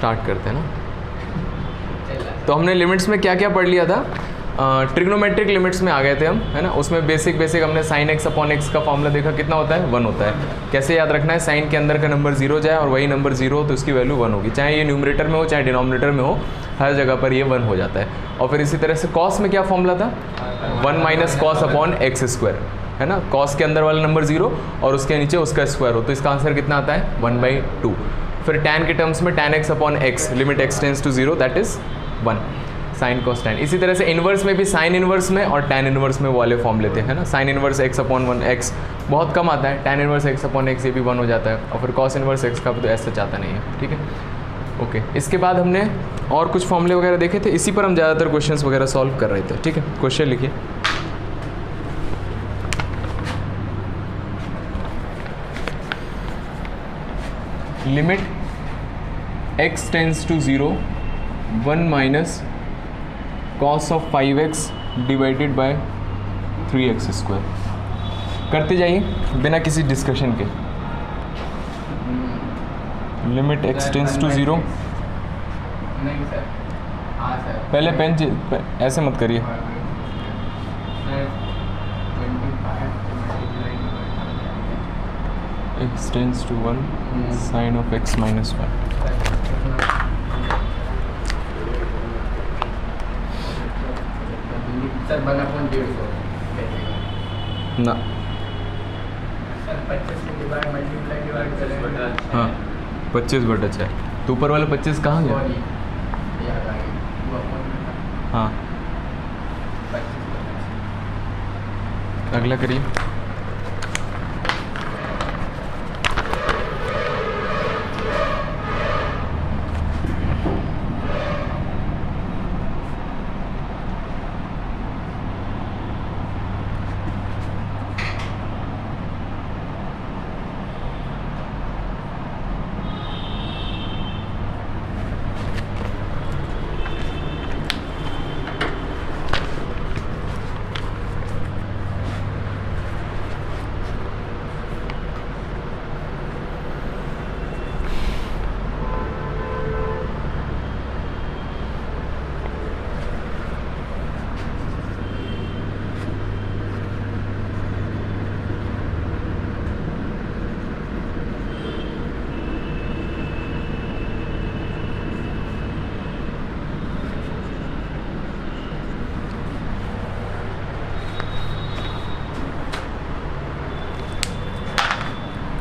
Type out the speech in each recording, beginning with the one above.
Start करते हैं ना। तो हमने लिमिट्स में क्या क्या पढ़ लिया था, ट्रिग्नोमेट्रिक लिमिट्स में आ गए थे हम, है ना। उसमें बेसिक हमने साइन एक्स अपॉन एक्स का फॉर्मूला देखा, कितना होता है 1 होता है। कैसे याद रखना है, साइन के अंदर का नंबर 0 जाए और वही नंबर 0 हो तो उसकी वैल्यू 1 होगी, चाहे ये न्यूमरेटर में हो चाहे डिनोमिनेटर में हो, हर जगह पर ये 1 हो जाता है। और फिर इसी तरह से कॉस में क्या फॉर्मूला था, 1 minus cos upon x square, है ना। कॉस के अंदर वाला नंबर 0 और उसके नीचे उसका स्क्वायर हो तो इसका आंसर कितना आता है 1/2। फिर tan के टर्म्स में tan x upon X, limit x tends to 0 that is 1, sine cos tan। इसी तरह से इन्वर्स में भी साइन इन्वर्स में और tan इन्वर्स में वो वाले फॉर्म लेते हैं, है ना। Sign inverse x upon 1 x बहुत कम आता है, tan inverse x upon x ये भी 1 हो जाता है, और फिर कॉस इन्वर्स x का तो ऐसा चाहता नहीं है, ठीक है। ओके, इसके बाद हमने और कुछ फॉर्मूले वगैरह देखे थे, इसी पर हम ज़्यादातर क्वेश्चंस वगैरह सॉल्व कर रहे थे, ठीक है। क्वेश्चन लिखिए, limit x tends to 0 1 minus cos of 5x divided by 3x square. करते जाइए बिना किसी डिस्कशन के। लिमिट x टेंड्स टू 0, नहीं सर, हाँ सर, पहले पेन ऐसे मत करिए, x tends to 1 sine of x minus 1। Sir 1/150 ना, सर 25 के डिवाइड करेंगे, हाँ 25/4, तो ऊपर वाला 25 कहाँ गया, सॉरी याद आ गई वो हाँ 25। अगला करिए।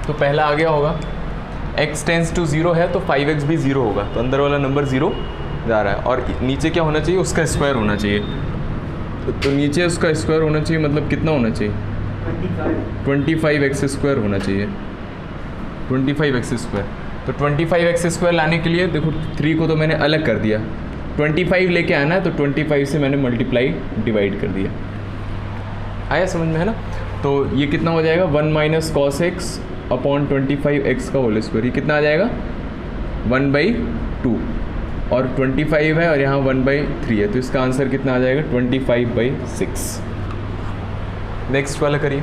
तो पहला आ गया होगा, x टेंस टू 0 है तो 5x भी 0 होगा, तो अंदर वाला नंबर 0 जा रहा है, और नीचे क्या होना चाहिए, उसका स्क्वायर होना चाहिए। तो नीचे उसका स्क्वायर होना चाहिए, मतलब कितना होना चाहिए 25x स्क्वायर होना चाहिए, 25x स्क्वायर। तो 25x स्क्वायर लाने के लिए देखो 3 को तो मैंने अलग कर दिया, 25 लेके आना है तो 25 से मैंने मल्टीप्लाई डिवाइड कर दिया, आया समझ में, है ना। तो ये कितना हो जाएगा 1 minus cos x upon 25x का होल स्क्वायर, ये कितना आ जाएगा 1/2, और 25 है और यहाँ 1/3 है, तो इसका आंसर कितना आ जाएगा 25/6। नेक्स्ट वाला करिए।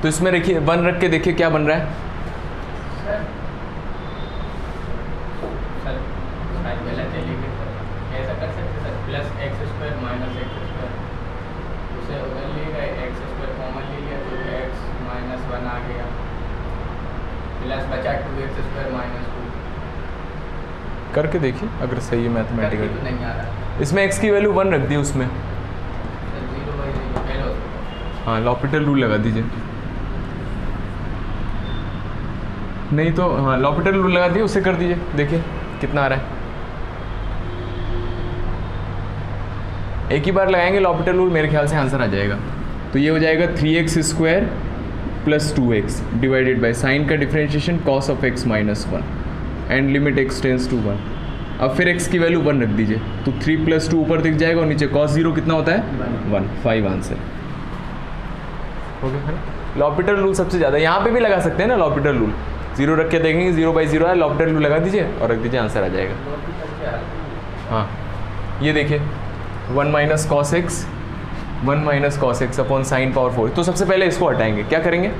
तो इसमें देखिए 1 रख के देखिए क्या बन रहा है, सर पहले चलिए ऐसा कर सकते sir, plus x square minus x square, उसे उधर ले गए, एक्स स्क्वायर कॉमन ले लिया तो एक्स माइनस 1 आ गया, प्लस बचा 2x स्क्वायर माइनस 2। करके देखिए अगर सही है मैथमेटिकल। तो नहीं आ रहा इसमें x की वैल्यू 1 रख दी उसमें, सर, 0/0 पहले उसको हाँ लॉपिटल रूल लगा दीजिए, नहीं तो हाँ लॉपिटल रूल लगा दिए, उसे कर दीजिए, देखिए कितना आ रहा है। एक ही बार लगाएंगे लॉपिटल रूल, मेरे ख्याल से आंसर आ जाएगा। तो ये हो जाएगा 3x square plus 2x divided by sine का differentiation cos of x minus 1 and limit x tends to 1। अब फिर x की वैल्यू 1 रख दीजिए, तो 3 + 2 ऊपर दिख जाएगा और नीचे cos 0 कितना होता है 1, 5 आंसर हो गया, है ना। लॉपिटल रूल सबसे ज़्यादा, यहाँ पे भी लगा सकते हैं ना लॉपिटल रूल, 0 रख के देखेंगे 0/0 है, लॉपिटल रूल लगा दीजिए और रख दीजिए, आंसर आ जाएगा। हाँ ये देखिए 1 minus cos x, 1 minus cos x upon sine power 4। तो सबसे पहले इसको हटाएंगे, क्या करेंगे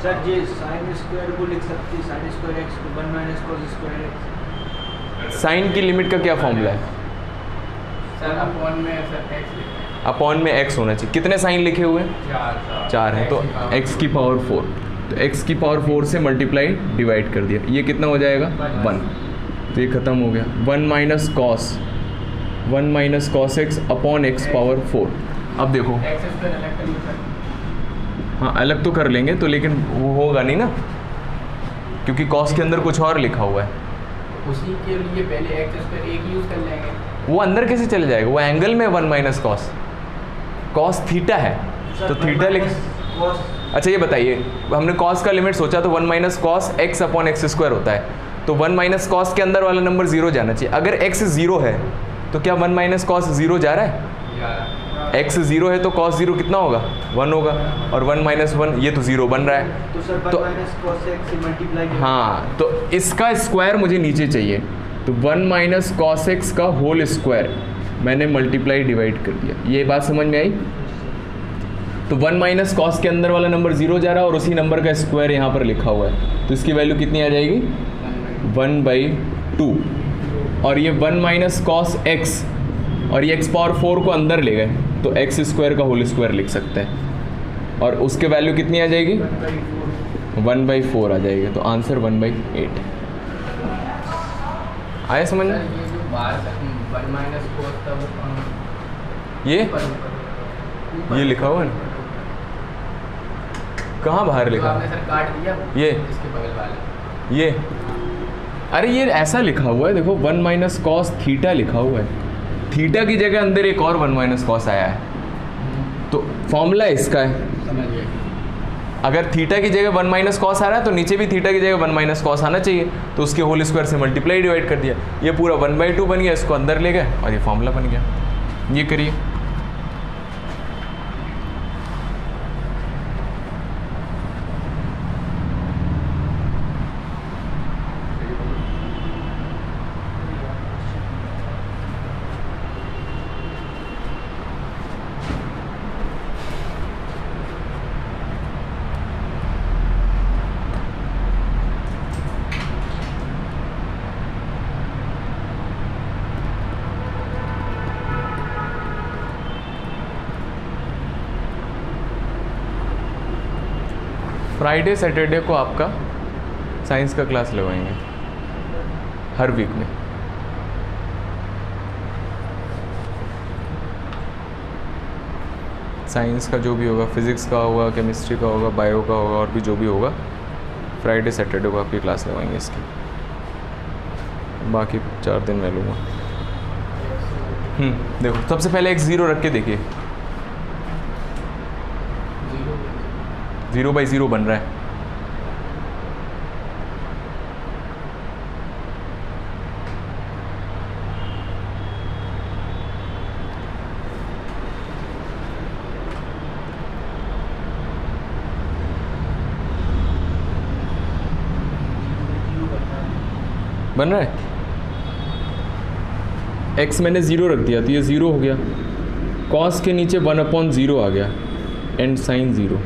सर जी साइन स्क्वायर को लिख सकती है साइन स्क्वायर एक्स को 1 minus cos square X. Sine की लिमिट का क्या फॉर्मूला है? सर अपॉन में सर एक्स लिखते हैं। अपॉन में एक्स होना चाहिए। कितने साइन लिखे हुए हैं? 4 है, तो एक्स की पावर 4, तो एक्स की पावर 4 से मल्टीप्लाई डिवाइड कर दिया, ये कितना हो जाएगा? 1। तो ये खत्म हो गया। 1 minus cos x upon x power 4। अब देखो, एक्स स्क्वायर अलग कर लो सर। हाँ अलग तो कर लेंगे तो, लेकिन वो होगा नहीं ना, क्योंकि कॉस के अंदर कुछ और लिखा हुआ है। उसी के लिए पहले एक्स स्क्वायर एक यूज़ कर लेंगे। वो अंदर कैसे चले जाएगा? वो एंगल में 1 माइनस कॉस थीटा है, तो थीटा लिख। अच्छा ये बताइए, हमने कॉस का लिमिट सोचा तो 1 minus cos x upon x square होता है, तो 1 माइनस कॉस के अंदर वाला नंबर 0 जाना चाहिए। अगर एक्स 0 है तो क्या 1 माइनस कॉस 0 जा रहा है? एक्स 0 है तो कॉस 0 कितना होगा? 1 होगा, और 1 माइनस 1 ये तो 0 बन रहा है। तो सर 1 माइनस कॉस एक्स से मल्टीप्लाई। हाँ, तो इसका स्क्वायर मुझे नीचे चाहिए, तो 1 माइनस कॉस एक्स का होल स्क्वायर मैंने मल्टीप्लाई डिवाइड कर दिया। ये बात समझ में आई? तो 1 माइनस कॉस के अंदर वाला नंबर 0 जा रहा है और उसी नंबर का स्क्वायर यहाँ पर लिखा हुआ है, तो इसकी वैल्यू कितनी आ जाएगी? 1/2। और ये 1 माइनस कॉस एक्स और ये एक्स पावर 4 को अंदर ले गए, तो एक्स स्क्वायर का होल स्क्वायर लिख सकते हैं, और उसके वैल्यू कितनी आ जाएगी? 1/4 आ जाएगी, तो आंसर 1/8 आया समझ में? सर ये जो बाहर 1 माइनस कॉस था वो ये लिखा हुआ है ना, कहाँ बाहर लिखा? आपने सर काट दिया ये इसके बगल वाला। ये अरे ये ऐसा लिखा हुआ है, देखो 1 माइनस कॉस थीटा लिखा हुआ है, थीटा की जगह अंदर एक और 1 माइनस कॉस आया है, तो फॉर्मूला इसका है। समझ गए। अगर थीटा की जगह 1 माइनस कॉस आ रहा है तो नीचे भी थीटा की जगह 1 माइनस कॉस आना चाहिए, तो उसके होल स्क्वायर से मल्टीप्लाई डिवाइड कर दिया, ये पूरा 1/2 बन गया, इसको अंदर ले गए और ये फॉर्मूला बन गया। ये करिए। फ्राइडे सैटरडे को आपका साइंस का क्लास लगवाएंगे हर वीक में। साइंस का जो भी होगा, फिज़िक्स का होगा, केमिस्ट्री का होगा, बायो का होगा, और भी जो भी होगा, फ्राइडे सैटरडे को आपकी क्लास लगवाएंगे इसकी। बाकी 4 दिन मैं लूँगा। देखो सबसे पहले x0 रख के देखिए, 0/0 बन रहा है। बन रहा है। x मैंने 0 रख दिया तो ये 0 हो गया, cos के नीचे 1/0 आ गया, एंड साइन 0,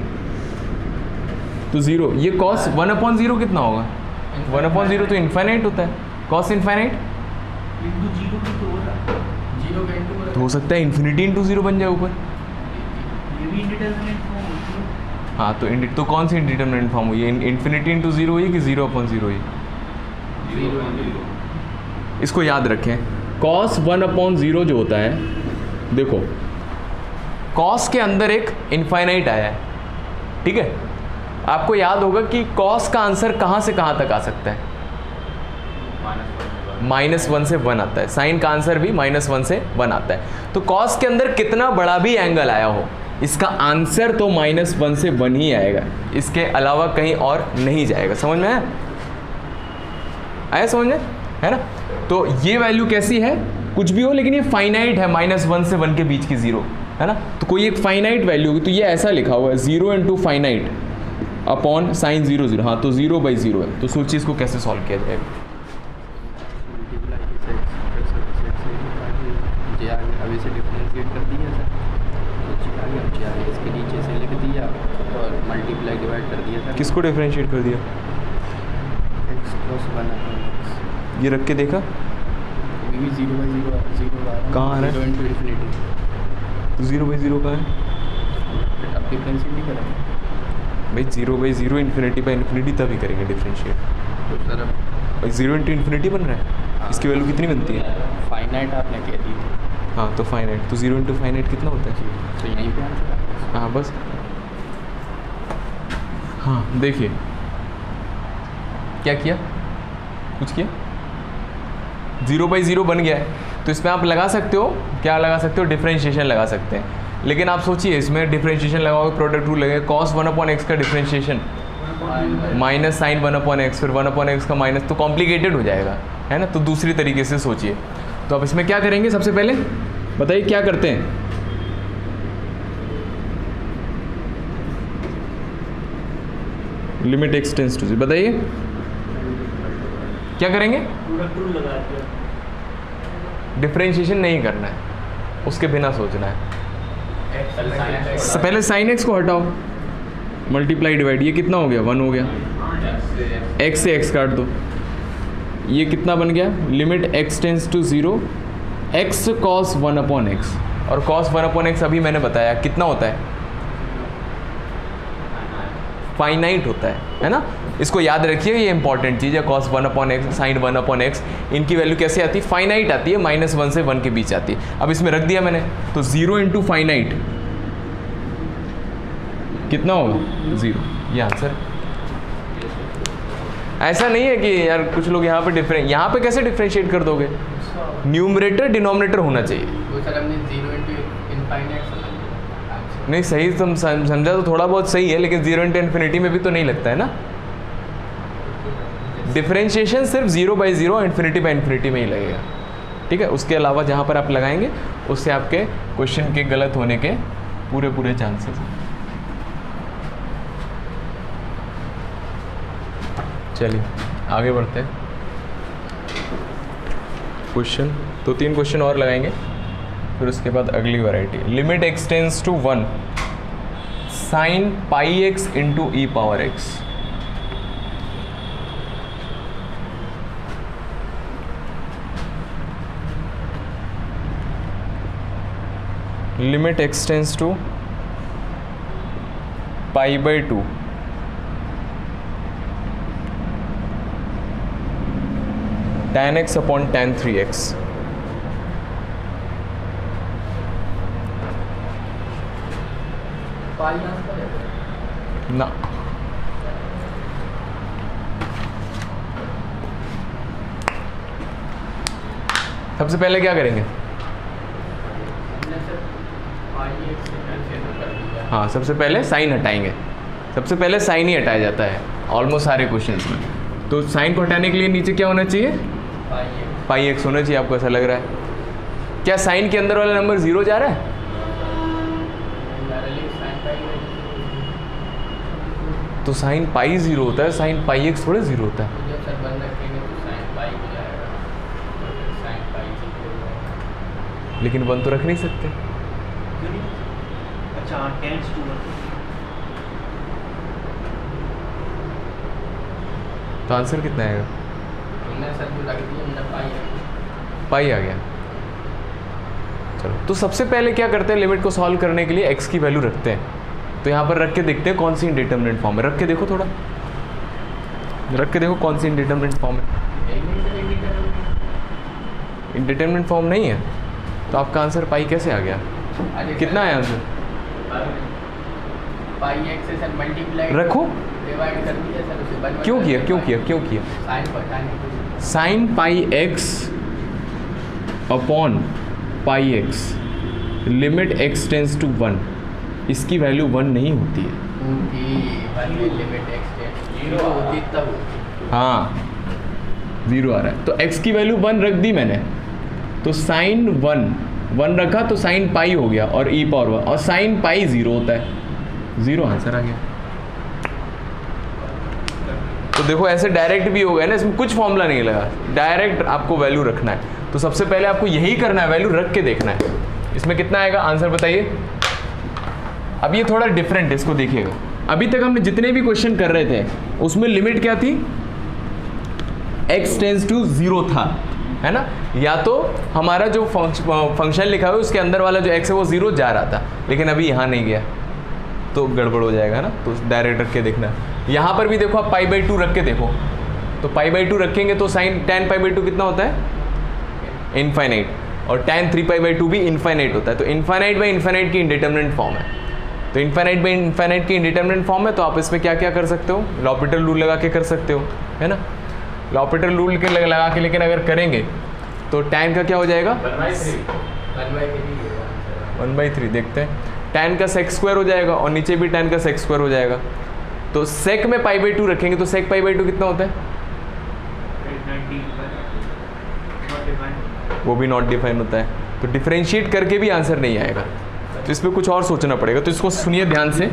तो 0। ये cos 1/0 कितना होगा? 1/0 तो इन्फाइनाइट होता है, cos इन्फाइनाइट इंटू 0 भी तो हो रहा है। 0 का इंटू तो हो सकता है इन्फिनिटी इंटू 0 बन जाए ऊपर। ये भी इंडिटरमिनेट फॉर्म होती है। हाँ तो कौन सी इंडिटरमिनेट फॉर्म हुई है? इन्फिनिटी इंटू 0 हुई कि 0/0 हुई? 0 इसको याद रखें, cos 1/0 जो होता है, देखो cos के अंदर एक इन्फाइनाइट आया है, ठीक है। आपको याद होगा कि cos का आंसर कहाँ से कहाँ तक आ सकता है? -1 से 1 आता है। साइन का आंसर भी -1 से 1 आता है। तो cos के अंदर कितना बड़ा भी एंगल आया हो, इसका आंसर तो -1 से 1 ही आएगा, इसके अलावा कहीं और नहीं जाएगा। समझ में आया समझ में, है ना? तो ये वैल्यू कैसी है? कुछ भी हो, लेकिन ये फाइनाइट है, -1 से 1 के बीच की 0, है ना? तो कोई एक फाइनाइट वैल्यू होगी, तो ये ऐसा लिखा हुआ है 0 इंटू फाइनाइट अपॉन साइन 0 0। हाँ तो 0/0 है। तो सोचिए इसको कैसे सॉल्व किया जाएगा। अभी से डिफरेंशिएट कर दिया सर, तो इसके नीचे से लिख दिया और मल्टीप्लाई डिवाइड कर दिया सर। किसको डिफरेंशिएट कर दिया? x + 1/x। ये रख के देखा अभी भी 0/0 कहाँ आ रहा है? 0 × इन्फिनिटी। तो 0/0 कहाँ है अब डिफरेंशिएट नहीं करेंगे भाई? 0/0 इन्फिनिटी तभी करेंगे डिफरेंशिएट। तो सर अब भाई 0 × इन्फिनिटी बन रहा है, इसकी वैल्यू कितनी बनती है? फाइनाइट आपने कह दी थी। हाँ तो फाइनाइट, तो 0 × फाइनाइट कितना होता है? तो यहीं पे आंसर है। हाँ बस। हाँ देखिए क्या किया, कुछ किया, 0/0 बन गया है। तो इसमें आप लगा सकते हो, क्या लगा सकते हो? डिफरेंशिएशन लगा सकते हैं। लेकिन आप सोचिए इसमें डिफरेंशिएशन लगाओगे, प्रोडक्ट रूल लगेगा, cos 1/x का डिफरेंशिएशन माइनस साइन 1/x, फिर 1/x का माइनस, तो कॉम्प्लिकेटेड हो जाएगा, है ना। तो दूसरी तरीके से सोचिए। तो अब इसमें क्या करेंगे? सबसे पहले बताइए क्या करते हैं? लिमिट x टेंड्स टू 0, बताइए क्या करेंगे? प्रोडक्ट रूल लगा दिया। डिफरेंशिएशन नहीं करना है, उसके बिना सोचना है। पहले साइन x को हटाओ, मल्टीप्लाई डिवाइड, ये कितना हो गया? 1 हो गया। x से x काट दो, ये कितना बन गया? Limit x tends to 0 x cos 1/x, और cos 1/x अभी मैंने बताया कितना होता है? फाइनाइट होता है ना। इसको याद रखिए, ये इंपॉर्टेंट चीज़ है। cos 1/x, sin 1/x, इनकी वैल्यू कैसे आती है? फाइनाइट आती है, -1 से 1 के बीच आती है। अब इसमें रख दिया मैंने, तो 0 × फाइनाइट कितना होगा? 0। ये आंसर। ऐसा नहीं है कि यार कुछ लोग यहाँ पे यहाँ पे कैसे डिफरेंशिएट कर दोगे? न्यूमरेटर डिनोमिनेटर होना चाहिए। तो सर हमने 0 × इनफाइनाइट समझ लिया। नहीं सही तुम समझा तो थोड़ा बहुत सही है, लेकिन 0 × इन्फिनिटी में भी तो नहीं लगता है ना। डिफरेंशिएशन सिर्फ 0/0 इन्फिनिटी में ही लगेगा, ठीक है। उसके अलावा जहाँ पर आप लगाएंगे उससे आपके क्वेश्चन के गलत होने के पूरे चांसेस हैं। चलिए आगे बढ़ते हैं। क्वेश्चन तो 3 क्वेश्चन और लगाएंगे, फिर उसके बाद अगली variety. Limit x tends to 1 sin πx × e⁻x। Limit x tends to π/2 tan x upon tan 3x। ना सबसे पहले क्या करेंगे? हाँ सबसे पहले साइन हटाएंगे। सबसे पहले साइन ही हटाया जाता है ऑलमोस्ट सारे क्वेश्चंस में। तो साइन को हटाने के लिए नीचे क्या होना चाहिए? πx होना चाहिए। आपको ऐसा लग रहा है? क्या साइन के अंदर वाला नंबर 0 जा रहा है? तो साइन पाई 0 होता है, साइन πx थोड़े 0 होता है। लेकिन 1 तो रख नहीं सकते। अच्छा टेंड्स टू 1। तो आंसर कितना आएगा? पाई आ गया। चलो तो सबसे पहले क्या करते हैं? लिमिट को सॉल्व करने के लिए x की वैल्यू रखते हैं। तो यहाँ पर रख के देखते हैं कौन सी इंडिटरमिनेट फॉर्म है। रख के देखो, थोड़ा रख के देखो कौन सी इंडिटरमिनेट फॉर्म है। इंडिटरमिनेट फॉर्म नहीं है तो आपका आंसर पाई कैसे आ गया? कितना है आंसर? रखो। क्यों किया? Sine πx upon πx limit x tends to 1, इसकी वैल्यू 1 नहीं होती है। हाँ 0 आ रहा है। तो x की वैल्यू 1 रख दी मैंने, तो साइन 1 रखा तो साइन पाई हो गया और e⁻1, और साइन पाई 0 होता है। 0 आंसर आ गया। तो देखो ऐसे डायरेक्ट भी हो गया ना, इसमें कुछ फॉर्मूला नहीं लगा, डायरेक्ट आपको वैल्यू रखना है। तो सबसे पहले आपको यही करना है, वैल्यू रख के देखना है। इसमें कितना आएगा आंसर बताइए? अब ये थोड़ा डिफरेंट है, इसको देखिएगा। अभी तक हमने जितने भी क्वेश्चन कर रहे थे उसमें लिमिट क्या थी, x टेंस टू 0 था, है ना। या तो हमारा जो फंक्शन लिखा हुआ है उसके अंदर वाला जो x है वो 0 जा रहा था, लेकिन अभी यहाँ नहीं गया तो गड़बड़ हो जाएगा ना। तो डायरेक्ट रख के देखना। यहाँ पर भी देखो आप π/2 रख के देखो, तो π/2 रखेंगे तो साइन tan π/2 कितना होता है, इनफाइनाइट, और tan 3π/2 भी इनफाइनाइट होता है। तो इनफाइनाइट बाई इनफाइनाइट की इंडिटरमिनेंट फॉर्म है। तो इनफाइनाइट बाई इनफाइनाइट की इंडिटरमिनेंट फॉर्म है, तो आप इसमें क्या क्या कर सकते हो, लॉपिटल रूल लगा के कर सकते हो, है ना। लॉपिटल रूल के लगा के, लेकिन अगर करेंगे तो tan का क्या हो जाएगा 1/3। देखते हैं, tan का sec स्क्वायर हो जाएगा और नीचे भी tan का sec स्क्वायर हो जाएगा। तो sec में π/2 रखेंगे तो sec π/2 कितना होता है, वो भी नॉट डिफाइन होता है। तो डिफरेंशिएट करके भी आंसर नहीं आएगा, तो इसमें कुछ और सोचना पड़ेगा। तो इसको सुनिए ध्यान से।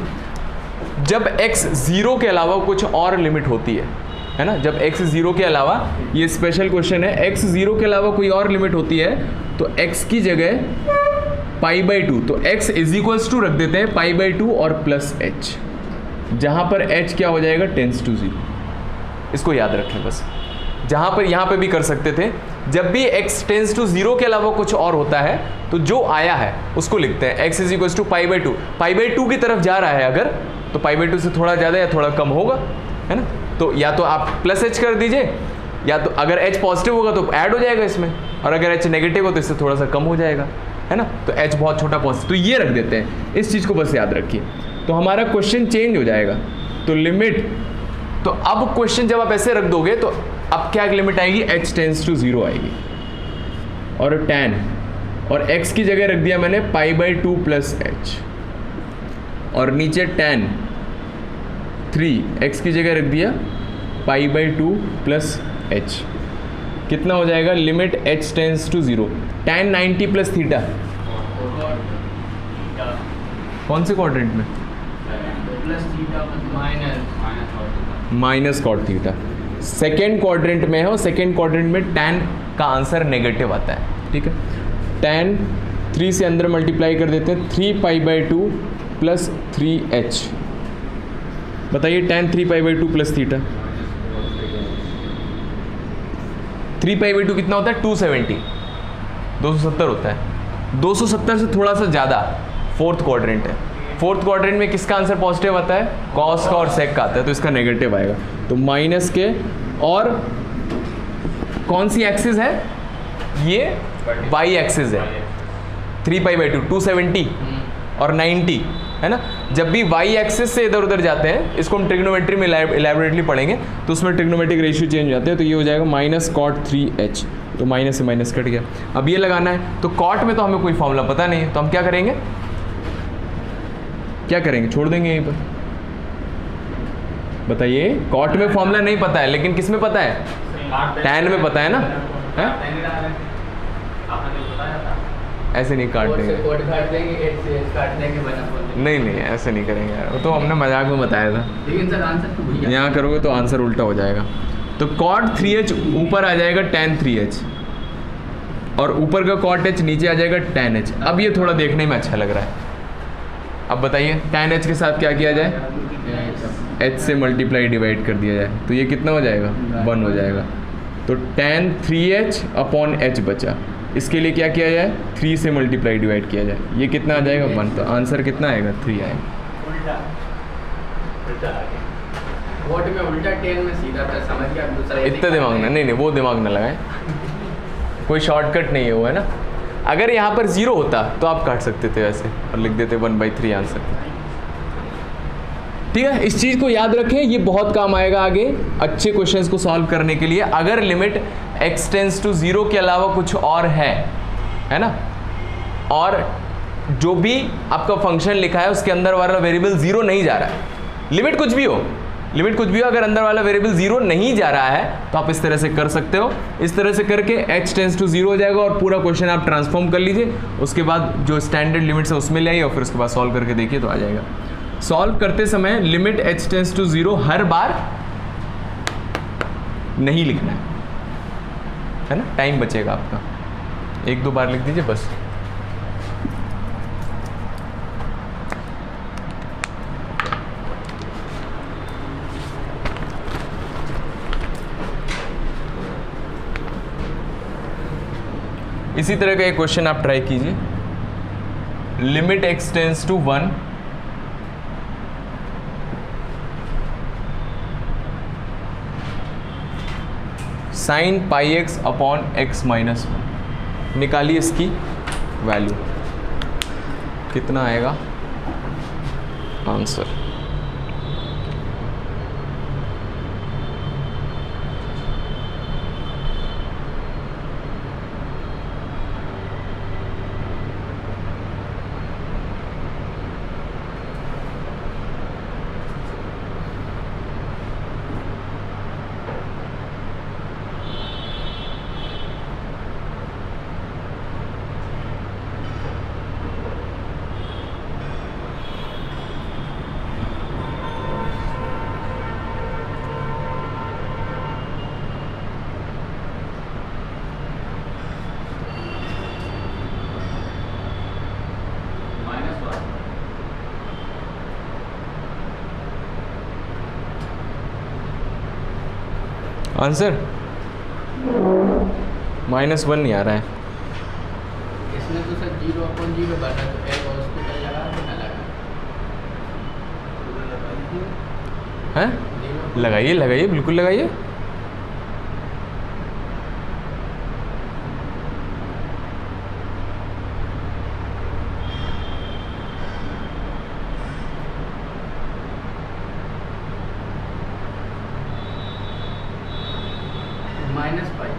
जब x 0 के अलावा कुछ और लिमिट होती है ना, जब x 0 के अलावा, ये स्पेशल क्वेश्चन है, x 0 के अलावा कोई और लिमिट होती है तो x की जगह π/2, तो x इज इक्वल्स टू रख देते हैं π/2 और प्लस h, जहां पर h क्या हो जाएगा टेंस टू 0। इसको याद रखें बस। जहां पर यहाँ पे भी कर सकते थे, जब भी x टेंस टू 0 के अलावा कुछ और होता है तो जो आया है उसको लिखते हैं x इज इक्वल्स टू π/2। π/2 की तरफ जा रहा है अगर, तो π/2 से थोड़ा ज़्यादा या थोड़ा कम होगा, है ना। तो या तो आप प्लस h कर दीजिए, या तो अगर h पॉजिटिव होगा तो ऐड हो जाएगा इसमें, और अगर h नेगेटिव हो तो इससे थोड़ा सा कम हो जाएगा, है ना। तो h बहुत छोटा पॉजिटिव, तो ये रख देते हैं। इस चीज़ को बस याद रखिए, तो हमारा क्वेश्चन चेंज हो जाएगा। तो लिमिट, तो अब क्वेश्चन जब आप ऐसे रख दोगे तो अब क्या लिमिट आएगी, h टेंस टू 0 आएगी, और tan, और x की जगह रख दिया मैंने π/2 प्लस h, और नीचे tan 3, x की जगह रख दिया π/2 प्लस h। कितना हो जाएगा, limit h tends to 0, tan 90 plus theta, कौन से क्वाड्रेंट में, minus cot theta. Second quadrant में है, और सेकेंड क्वाड्रेंट में tan का आंसर नेगेटिव आता है, ठीक है। tan 3 से अंदर मल्टीप्लाई कर देते हैं, 3π/2 प्लस 3h। बताइए tan 3π/2 प्लस थीटा, 3π/2 कितना होता है, 270, 270 होता है। 270 से थोड़ा सा ज़्यादा फोर्थ क्वाड्रेंट है। फोर्थ क्वाड्रेंट में किसका आंसर पॉजिटिव आता है, कॉस का और सेक का आता है, तो इसका नेगेटिव आएगा। तो माइनस के, और कौन सी एक्सिस है, ये वाई एक्सिस है। 3π/2 270 और 90, है ना। जब भी वाई एक्सिस से इधर उधर जाते हैं, इसको हम ट्रिग्नोमेट्री में इलैबोरेटली पढ़ेंगे, तो उसमें ट्रिग्नोमेट्रिक रेशियो चेंज हो जाते हैं। तो ये हो जाएगा माइनस कॉट 3h, तो माइनस से माइनस कट गया। अब ये लगाना है, तो कॉट में तो हमें कोई फॉर्मूला पता नहीं है, तो हम क्या करेंगे, क्या करेंगे, छोड़ देंगे यहीं पर। बताइए, कॉट में फॉर्मूला नहीं पता है, लेकिन किस में पता है, tan में पता है ना, है? ऐसे नहीं काट देंगे, नहीं नहीं ऐसे नहीं करेंगे यार, वो तो हमने मजाक में बताया था। लेकिन सर आंसर तो भैया यहाँ करोगे तो आंसर उल्टा हो जाएगा। तो cot 3h ऊपर आ जाएगा tan 3h, और ऊपर का cot h नीचे आ जाएगा tan h। अब ये थोड़ा देखने में अच्छा लग रहा है। अब बताइए tan h के साथ क्या किया जाए, h से मल्टीप्लाई डिवाइड कर दिया जाए, तो ये कितना हो जाएगा, 1 हो जाएगा। तो tan 3h अपॉन h बचा, इसके लिए क्या किया जाए, 3 से मल्टीप्लाई डिवाइड किया जाए, ये कितना आ जाएगा 1। तो आंसर कितना आएगा, 3 आएगा। वोट में उल्टा 10 में सीधा था, समझ गया दूसरा। इतना दिमाग ना, नहीं नहीं वो दिमाग ना लगाएं, कोई शॉर्टकट नहीं है वो, है ना। अगर यहाँ पर 0 होता तो आप काट सकते थे वैसे और लिख देते 1/3 आंसर। ठीक है, इस चीज़ को याद रखें, ये बहुत काम आएगा आगे अच्छे क्वेश्चंस को सॉल्व करने के लिए। अगर लिमिट x टेंस टू 0 के अलावा कुछ और है ना, और जो भी आपका फंक्शन लिखा है उसके अंदर वाला वेरिएबल 0 नहीं जा रहा है, लिमिट कुछ भी हो, अगर अंदर वाला वेरिएबल 0 नहीं जा रहा है तो आप इस तरह से कर सकते हो। इस तरह से करके h टेंस टू 0 हो जाएगा और पूरा क्वेश्चन आप ट्रांसफॉर्म कर लीजिए। उसके बाद जो स्टैंडर्ड लिमिट्स है उसमें ले आइए और फिर उसके बाद सॉल्व करके देखिए तो आ जाएगा। सॉल्व करते समय लिमिट h टेंस टू 0 हर बार नहीं लिखना है ना, टाइम बचेगा आपका, 1-2 बार लिख दीजिए बस। इसी तरह का एक क्वेश्चन आप ट्राई कीजिए, limit x tends to 1 sine pi X upon x minus 1, निकालिए इसकी वैल्यू, कितना आएगा आंसर। आंसर -1 नहीं आ रहा है। इसमें तो सर 0/0 बना, तो एक हॉस्पिटल लगा कि ना लगा? हैं? लगाइए लगाइए, बिल्कुल लगाइए। -पाई।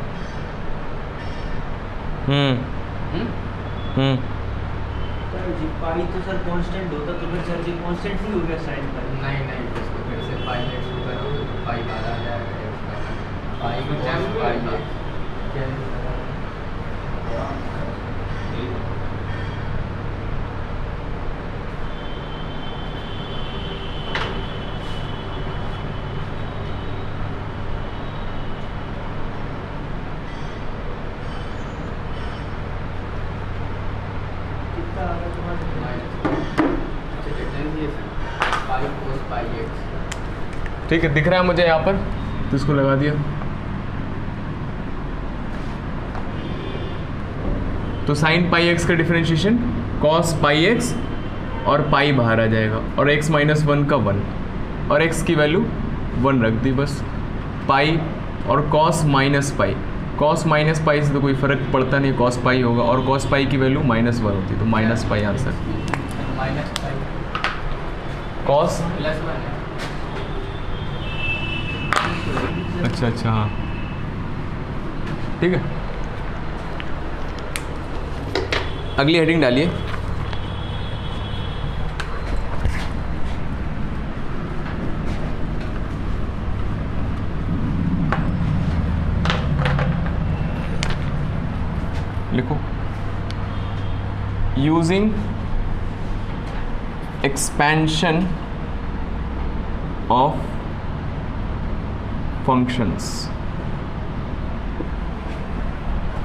सर जी पाई तो सर कांस्टेंट होता, तो फिर सर जी कांस्टेंट नहीं हो गया साइन पाई। नहीं, इसको फिर से पाई x करोगे तो पाई बाहर आ जाएगा, x का पाई cos पाई x। कितना आ गया तुम्हारा? पाई cos पाई x। ठीक है, दिख रहा है मुझे यहाँ पर, तो इसको लगा दिया। तो साइन पाई एक्स का डिफरेंशिएशन कॉस पाई एक्स और पाई बाहर आ जाएगा, और x माइनस 1 का 1, और x की वैल्यू 1 रख दी बस। पाई और cos minus pi, cos minus pi से तो कोई फ़र्क पड़ता नहीं, कॉस पाई होगा, और कॉस पाई की वैल्यू -1 होती है, तो minus pi answer. -Pi cos +1 है। अच्छा हाँ, ठीक है। अगली हेडिंग डालिए। लिखो, यूजिंग एक्सपेंशन ऑफ फंक्शंस।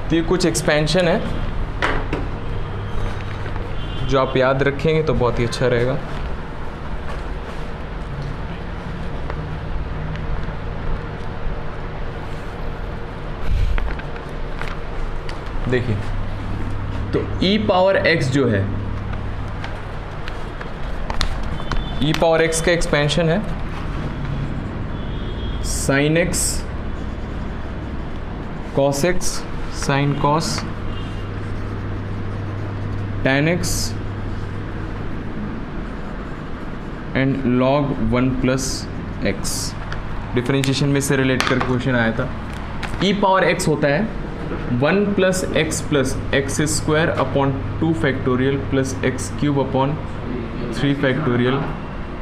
तो ये कुछ एक्सपेंशन है जो आप याद रखेंगे तो बहुत ही अच्छा रहेगा। देखिए, तो e पावर x जो है, e पावर x का एक्सपेंशन है sine x cos x sine cos tan x and log 1 plus x। Differentiation में से रिलेट कर क्वेश्चन आया था। e पावर x होता है 1 plus x square upon 2 factorial plus x cube upon 3 factorial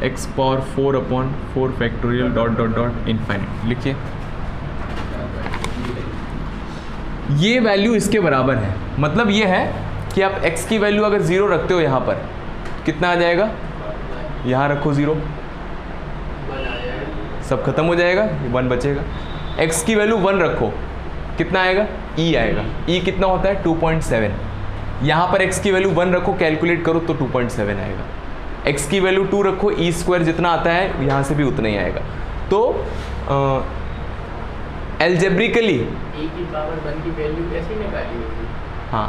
x power 4 upon 4 factorial dot dot dot infinite. लिखिए, ये value इसके बराबर है। मतलब ये है कि आप x की वैल्यू अगर 0 रखते हो यहाँ पर, कितना आ जाएगा? यहाँ रखो 0, सब खत्म हो जाएगा, 1 बचेगा। x की वैल्यू 1 रखो, कितना आएगा? e आएगा। e कितना होता है? 2.7। यहाँ पर x की वैल्यू 1 रखो, कैलकुलेट करो तो 2.7 आएगा। x की वैल्यू 2 रखो, e स्क्वायर जितना आता है यहाँ से भी उतना ही आएगा। तो एल्जेब्रिकली e की पावर 1 की वैल्यू कैसे निकाली होगी? हाँ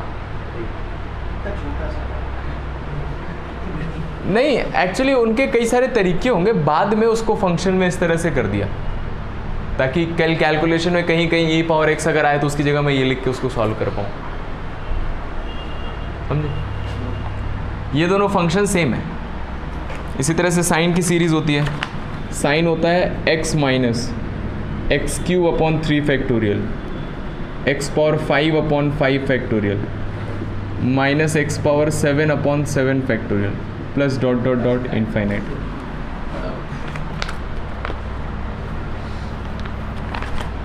इतना छोटा सा नहीं, एक्चुअली उनके कई सारे तरीके होंगे, बाद में उसको फंक्शन में इस तरह से कर दिया ताकि कैलकुलेशन में कहीं कहीं e पावर x अगर आए तो उसकी जगह मैं ये लिख के उसको सॉल्व कर पाऊँ। समझे? ये दोनों फंक्शन सेम है। इसी तरह से साइन की सीरीज होती है। साइन होता है x minus x cube upon 3 factorial, x power 5 upon 5 factorial, minus X power 7 upon 7 factorial, plus dot dot dot infinite.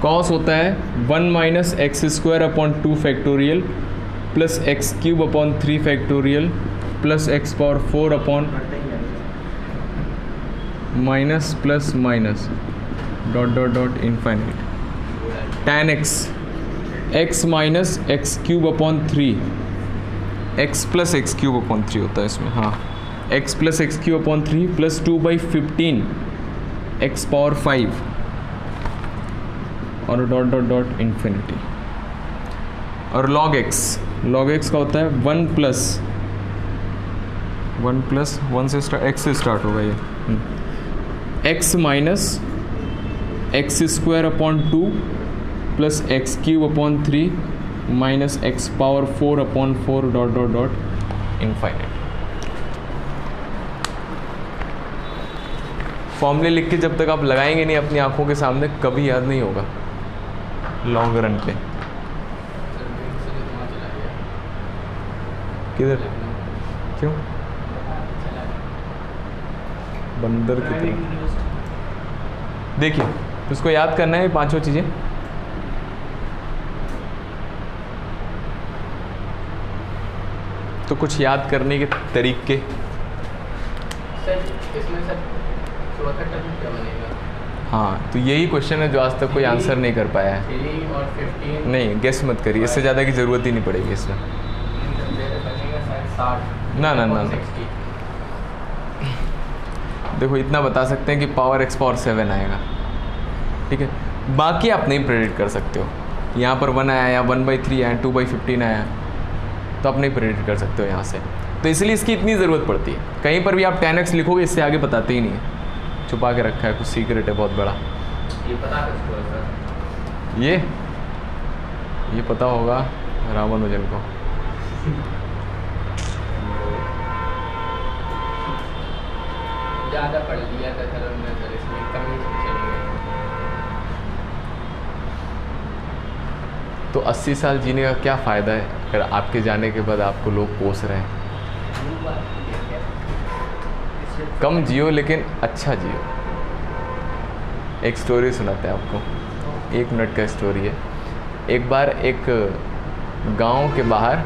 Cos होता है 1 minus x square upon 2 factorial, plus x cube upon 3 factorial, plus X power 4 upon minus plus minus dot dot dot infinite. Tan x minus x cube upon 3, x plus x cube upon 3 होता है इसमें। हाँ, x plus x cube upon 3 plus 2/15 x power 5 और dot dot dot infinity. और log x का होता है 1 plus 1 से एक्स से स्टार्ट होगा ये, x minus x square upon 2 plus x cube upon 3 minus X power 4 upon 4 dot dot dot infinite. फॉर्मूले लिख के जब तक आप लगाएंगे नहीं अपनी आंखों के सामने, कभी याद नहीं होगा लॉन्ग रन पे। किधर? क्यों? बंदर की तरह। देखिए, उसको याद करना है पांचों चीज़ें। तो कुछ याद करने के तरीके। सर इसमें सर चौथा टर्म क्या बनेगा? हाँ, तो यही क्वेश्चन है जो आज तक कोई आंसर नहीं कर पाया है। 3 और 15 नहीं, गेस मत करिए, इससे ज़्यादा की ज़रूरत ही नहीं पड़ेगी इसमें। बनेगा शायद 60 ना ना ना ना। 60। देखो, इतना बता सकते हैं कि पावर एक्स पावर 7 आएगा, ठीक है। बाकी आप नहीं प्रेडिक्ट कर सकते हो। यहाँ पर 1 आया या 1/3 आया, 2/15 आया, तो आप नहीं प्रेडिक्ट कर सकते हो यहाँ से। तो इसलिए इसकी इतनी ज़रूरत पड़ती है। कहीं पर भी आप 10x लिखोगे, इससे आगे बताते ही नहीं है, छुपा के रखा है, कुछ सीक्रेट है बहुत बड़ा। ये पता किसको है सर? ये पता होगा रामानुजन को। ज़्यादा पढ़ लिया था सर हमने, सर इसमें कमी चली गई। तो 80 साल जीने का क्या फ़ायदा है अगर आपके जाने के बाद आपको लोग कोस रहे हैं? कम जियो लेकिन अच्छा जियो। एक स्टोरी सुनाते हैं आपको, 1 मिनट का स्टोरी है। एक बार एक गांव के बाहर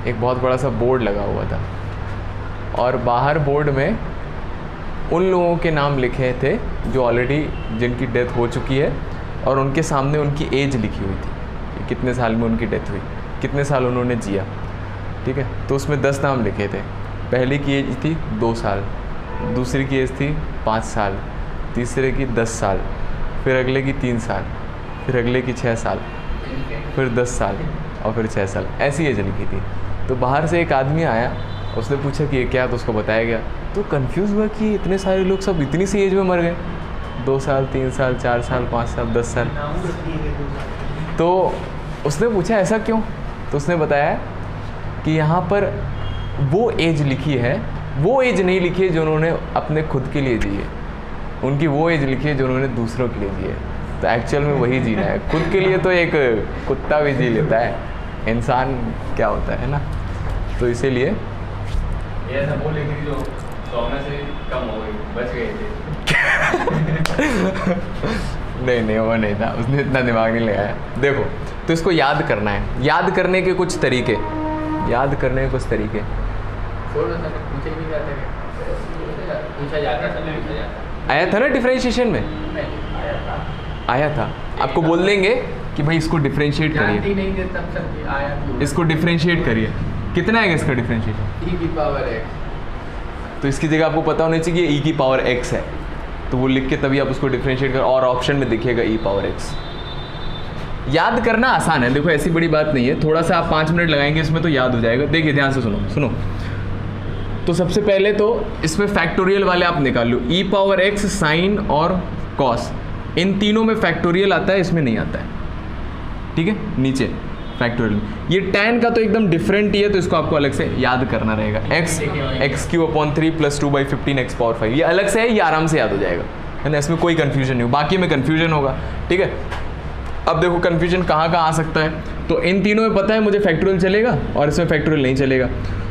एक बहुत बड़ा सा बोर्ड लगा हुआ था, और बाहर बोर्ड में उन लोगों के नाम लिखे थे जो ऑलरेडी जिनकी डेथ हो चुकी है, और उनके सामने उनकी एज लिखी हुई थी कि कितने साल में उनकी डेथ हुई, कितने साल उन्होंने जिया, ठीक है। तो उसमें 10 नाम लिखे थे। पहले की एज थी 2 साल, दूसरी की एज थी 5 साल, तीसरे की 10 साल, फिर अगले की 3 साल, फिर अगले की 6 साल, फिर 10 साल और फिर 6 साल, ऐसी एज लिखी थी। तो बाहर से एक आदमी आया, उसने पूछा कि ये क्या, तो उसको बताया गया। तो कंफ्यूज हुआ कि इतने सारे लोग सब इतनी सी एज में मर गए, 2 साल, 3 साल, 4 साल, 5 साल, 10 साल। तो उसने पूछा ऐसा क्यों? तो उसने बताया कि यहाँ पर वो एज लिखी है, वो एज नहीं लिखी है जो उन्होंने अपने खुद के लिए जी है, उनकी वो एज लिखी है जो उन्होंने दूसरों के लिए जी है। तो एक्चुअल में वही जीना है। खुद के लिए तो एक कुत्ता भी जी लेता है, इंसान क्या होता है ना। तो इसीलिए ये ऐसा बोले कि जो 100 में से कम हो गई, बच गए थे। नहीं वो नहीं था, उसने इतना दिमाग नहीं लगाया। देखो, तो इसको याद करना है, याद करने के कुछ तरीके, याद करने के कुछ तरीके। छोड़ दो सर, पूछे नहीं जाते, पूछा जाता था, पूछा जाता आया था ना डिफरेंशिएशन में, आया था। आपको बोल देंगे कि भाई इसको डिफरेंशिएट जानती करिए, नहीं थे तब सर कि आया क्यों? इसको डिफरेंशिएट करिए। कितना आएगा इसका डिफरेंशिएशन? e की पावर x। तो इसकी जगह आपको पता होना चाहिए e की पावर x है, तो वो लिख के तभी आप उसको डिफरेंशिएट कर, और ऑप्शन में दिखेगा e पावर x। याद करना आसान है, देखो ऐसी बड़ी बात नहीं है, थोड़ा सा आप 5 मिनट लगाएंगे इसमें तो याद हो जाएगा। देखिए ध्यान से सुनो। तो सबसे पहले तो इसमें फैक्टोरियल वाले आप निकाल लो, ई पावर एक्स साइन और कॉस, इन तीनों में फैक्टोरियल आता है, इसमें नहीं आता है, ठीक है। नीचे फैक्टोरियल, ये tan का तो एकदम डिफरेंट ही है, तो इसको आपको अलग से याद करना रहेगा। x³/3 + 2/15 x⁴ ये अलग से है, ये आराम से याद हो जाएगा, है ना, इसमें कोई कंफ्यूजन नहीं हो, बाकी में कंफ्यूजन होगा, ठीक है। अब देखो कंफ्यूजन कहाँ आ सकता है, तो इन तीनों में पता है मुझे फैक्टोरियल चलेगा और इसमें फैक्टोरियल नहीं चलेगा।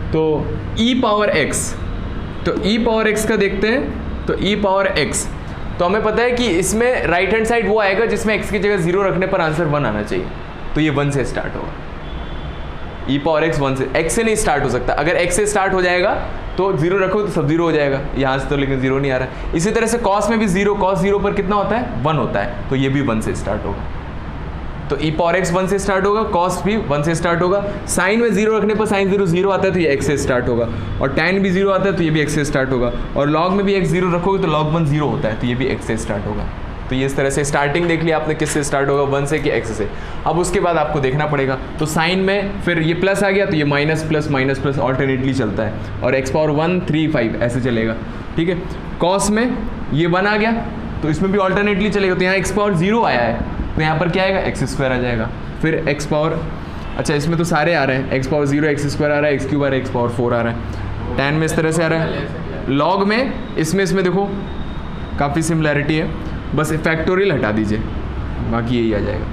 तो e पावर x, तो e पावर x का देखते हैं, तो e पावर x, तो हमें पता है कि इसमें राइट हैंड साइड वो आएगा जिसमें x की जगह 0 रखने पर आंसर 1 आना चाहिए, तो ये 1 से स्टार्ट होगा। e पावर x 1 से, x से नहीं स्टार्ट हो सकता, अगर x से स्टार्ट हो जाएगा तो 0 रखो तो सब 0 हो जाएगा, यहाँ से तो लेकिन 0 नहीं आ रहा है। इसी तरह से cos में भी 0, cos 0 पर कितना होता है 1 होता है, तो ये भी 1 से स्टार्ट होगा। तो e पावर x 1 से स्टार्ट होगा, cos भी 1 से स्टार्ट होगा, साइन में 0 रखने पर साइन 0 आता है तो ये x से स्टार्ट होगा, और tan भी 0 आता है तो ये भी x से स्टार्ट होगा, और log में भी x 0 रखोगे तो log 1 0 होता है तो ये भी x से स्टार्ट होगा। तो ये इस तरह से स्टार्टिंग देख लिया आपने, किससे स्टार्ट होगा 1 से कि x से। अब उसके बाद आपको देखना पड़ेगा, तो साइन में फिर ये प्लस आ गया तो ये minus plus minus plus alternately चलता है, और x पावर 1 3 5 ऐसे चलेगा, ठीक है। cos में ये 1 आ गया तो इसमें भी ऑल्टरनेटली चलेगा, तो यहाँ x पावर 0 आया है तो यहाँ पर क्या आएगा x² आ जाएगा, फिर x पावर, अच्छा इसमें तो सारे आ रहे हैं, x पावर 0 x² आ रहा है, x³ आ रहा है, x पावर 4 आ रहा है, tan में इस तरह से आ रहा है, log में इसमें देखो काफ़ी सिमिलैरिटी है, बस फैक्टोरियल हटा दीजिए बाकी यही आ जाएगा,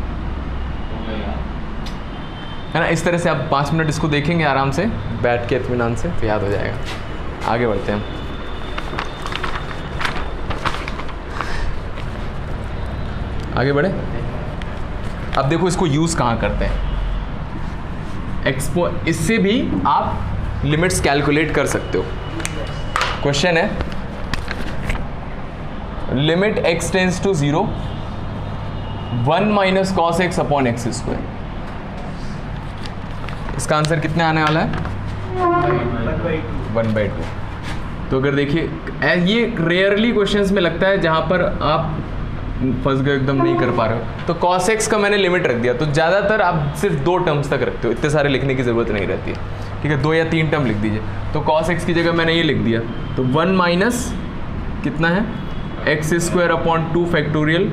है ना। इस तरह से आप 5 मिनट इसको देखेंगे आराम से बैठ के इत्मीनान से तो याद हो जाएगा। आगे बढ़ते हैं, आगे बढ़े। अब देखो इसको यूज़ कहाँ करते हैं, इससे भी आप लिमिट्स कैलकुलेट कर सकते हो। क्वेश्चन है limit x tends to 0 1 - cos x upon x², इसका आंसर कितने आने वाला है 1/2। तो अगर देखिए ये रेयरली क्वेश्चंस में लगता है जहाँ पर आप फंस गए एकदम नहीं कर पा रहे हो, तो cos x का मैंने लिमिट रख दिया, तो ज़्यादातर आप सिर्फ 2 टर्म्स तक रखते हो, इतने सारे लिखने की ज़रूरत नहीं रहती है, ठीक है, 2 या 3 टर्म लिख दीजिए। तो cos x की जगह मैंने ये लिख दिया, तो 1 - कितना है x² upon 2 factorial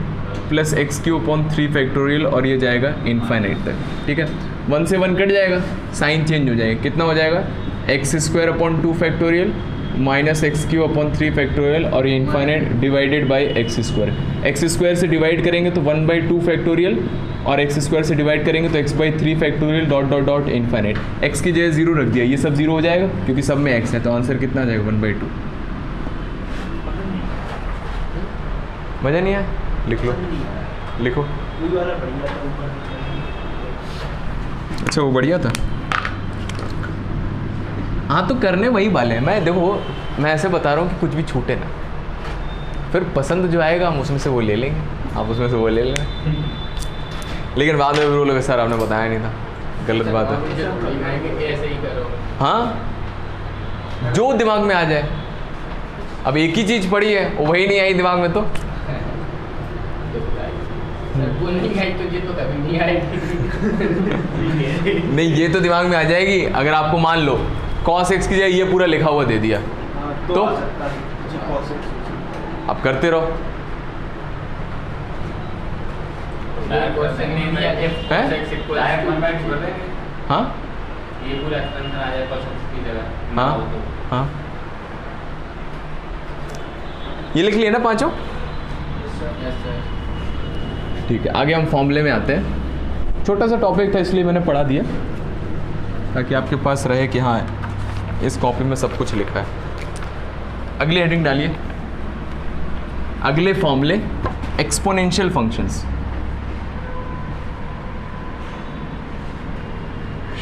plus x³ 3 factorial, और ये जाएगा इनफाइनाइट तक, ठीक है। 1 से 1 कट जाएगा, साइन चेंज हो जाएगा, कितना हो जाएगा x² upon 2 factorial minus x³ 3 factorial, और ये infinite divided by x²। x² से डिवाइड करेंगे तो 1/2 फैक्टोरियल, और x² से डिवाइड करेंगे तो x/3 factorial dot dot dot infinite. x की जगह 0 रख दिया, ये सब 0 हो जाएगा क्योंकि सब में x है, तो आंसर कितना आ जाएगा 1/2। मज़ा नहीं आया, लिख लो लिखो। अच्छा वो बढ़िया था, हाँ तो करने वही वाले हैं। मैं देखो मैं ऐसे बता रहा हूँ कि कुछ भी छूटे ना, फिर पसंद जो आएगा हम उसमें से वो ले लेंगे, आप उसमें से वो ले लेना, लेकिन बाद में बोलोगे सर आपने बताया नहीं था, गलत बात है। ऐसे ही करो, हाँ जो दिमाग में आ जाए, अब एक ही चीज़ पड़ी है वो वही नहीं आई दिमाग में तो वो नहीं आई तो ये तो कभी नहीं आएगी। नहीं ये तो दिमाग में आ जाएगी, अगर आपको मान लो cos x की जगह ये पूरा लिखा हुआ दे दिया तो आप करते रहो। हाँ ये पूरा एक्सपेंशन आ जाए cos x की जगह। हाँ हाँ ये लिख लिया ना पांचों, यस सर। ठीक है। आगे हम फॉर्मूले में आते हैं, छोटा सा टॉपिक था इसलिए मैंने पढ़ा दिया ताकि आपके पास रहे कि हाँ इस कॉपी में सब कुछ लिखा है। अगली हेडिंग डालिए, अगले फॉर्मूले एक्सपोनेंशियल फंक्शंस,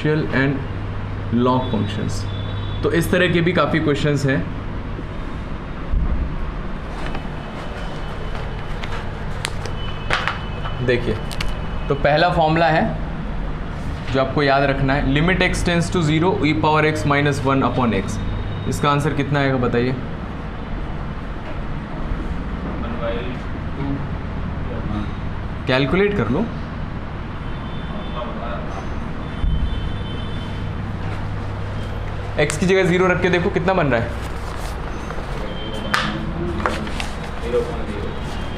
शेल एंड लॉग फंक्शंस। तो इस तरह के भी काफ़ी क्वेश्चंस हैं। देखिए तो पहला फॉर्मूला है जो आपको याद रखना है, limit x tends to 0 e power x minus 1 upon x। इसका आंसर कितना आएगा बताइए? 1/2। कैलकुलेट कर लो। x की जगह 0 रख के देखो कितना बन रहा है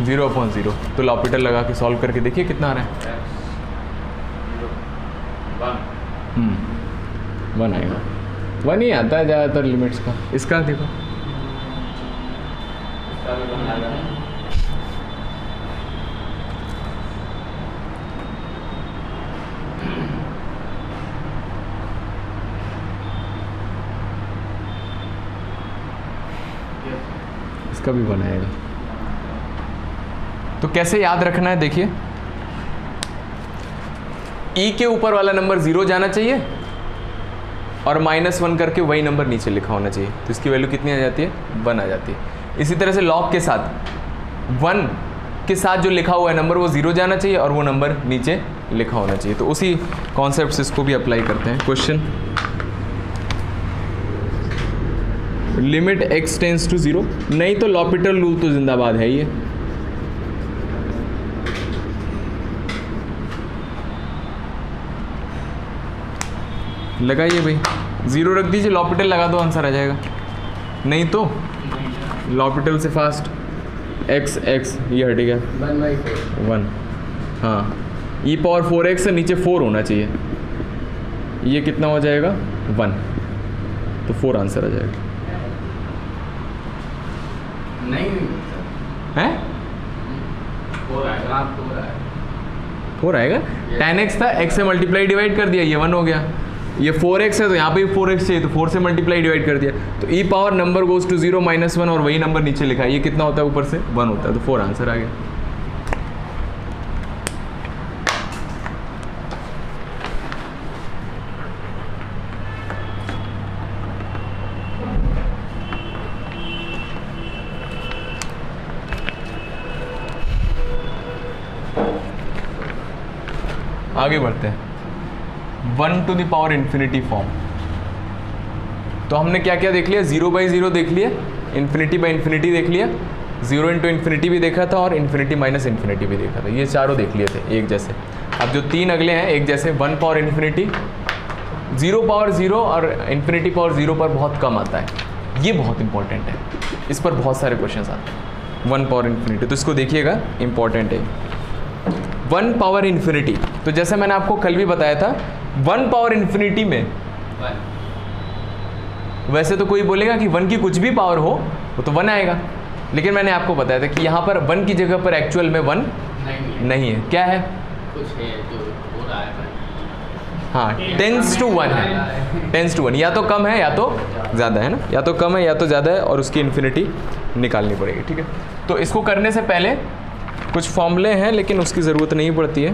0/0। तो लॉपिटल लगा के सॉल्व करके देखिए कितना आ रहा है। 1 आएगा। 1 ही आता है ज़्यादातर लिमिट्स का। इसका देखो इसका भी 1 आएगा। तो कैसे याद रखना है देखिए, e के ऊपर वाला नंबर 0 जाना चाहिए और -1 करके वही नंबर नीचे लिखा होना चाहिए। तो इसकी वैल्यू कितनी आ जाती है 1 आ जाती है। इसी तरह से लॉग के साथ 1 के साथ जो लिखा हुआ है नंबर वो 0 जाना चाहिए और वो नंबर नीचे लिखा होना चाहिए। तो उसी कॉन्सेप्ट से इसको भी अप्लाई करते हैं। Question limit x tends to 0, नहीं तो लॉपिटल रूल तो जिंदाबाद है ये। लगाइए भाई, 0 रख दीजिए, लॉपिटल लगा दो, आंसर आ जाएगा। नहीं तो लॉपिटल से फास्ट x ये हट गया 1। हाँ e⁴x से नीचे 4 होना चाहिए, ये कितना हो जाएगा 1, तो 4 आंसर आ जाएगा। नहीं है 4 आएगा। 4 आएगा। 10x था, x से मल्टीप्लाई डिवाइड कर दिया, ये 1 हो गया। ये 4x है तो यहाँ पे भी 4x चाहिए, तो 4 से मल्टीप्लाई डिवाइड कर दिया, तो e power number goes to 0 -1 और वही नंबर नीचे लिखा है, ये कितना होता है ऊपर से 1 होता है, तो 4 आंसर आ गया। आगे बढ़ते हैं 1 to the power infinity form. तो हमने क्या क्या देख लिया, 0/0 देख लिया, इन्फिनिटी बाई इन्फिनिटी देख लिया, 0 into इन्फिनिटी भी देखा था और इन्फिनिटी माइनस इन्फिनिटी भी देखा था। ये चारों देख लिए थे एक जैसे। अब जो 3 अगले हैं एक जैसे, 1 पावर इन्फिनिटी, 0/0 और इन्फिनिटी पावर 0 पर बहुत कम आता है, ये बहुत इंपॉर्टेंट है, इस पर बहुत सारे क्वेश्चन आते हैं। 1 पावर इन्फिनिटी, तो इसको देखिएगा, इंपॉर्टेंट है। 1 पावर इन्फिनिटी, तो जैसे मैंने आपको कल भी बताया था 1 पावर इन्फिनिटी में वैसे तो कोई बोलेगा कि 1 की कुछ भी पावर हो वो तो 1 आएगा, लेकिन मैंने आपको बताया था कि यहाँ पर 1 की जगह पर एक्चुअल में 1 नहीं है। क्या है, कुछ है जो हो रहा है। हाँ, टेंस टू 1 है, टेंस टू 1, या तो कम है या तो ज़्यादा है ना, या तो कम है या तो ज़्यादा है, और उसकी इन्फिनिटी निकालनी पड़ेगी। ठीक है, तो इसको करने से पहले कुछ फॉर्मूले हैं लेकिन उसकी ज़रूरत नहीं पड़ती है।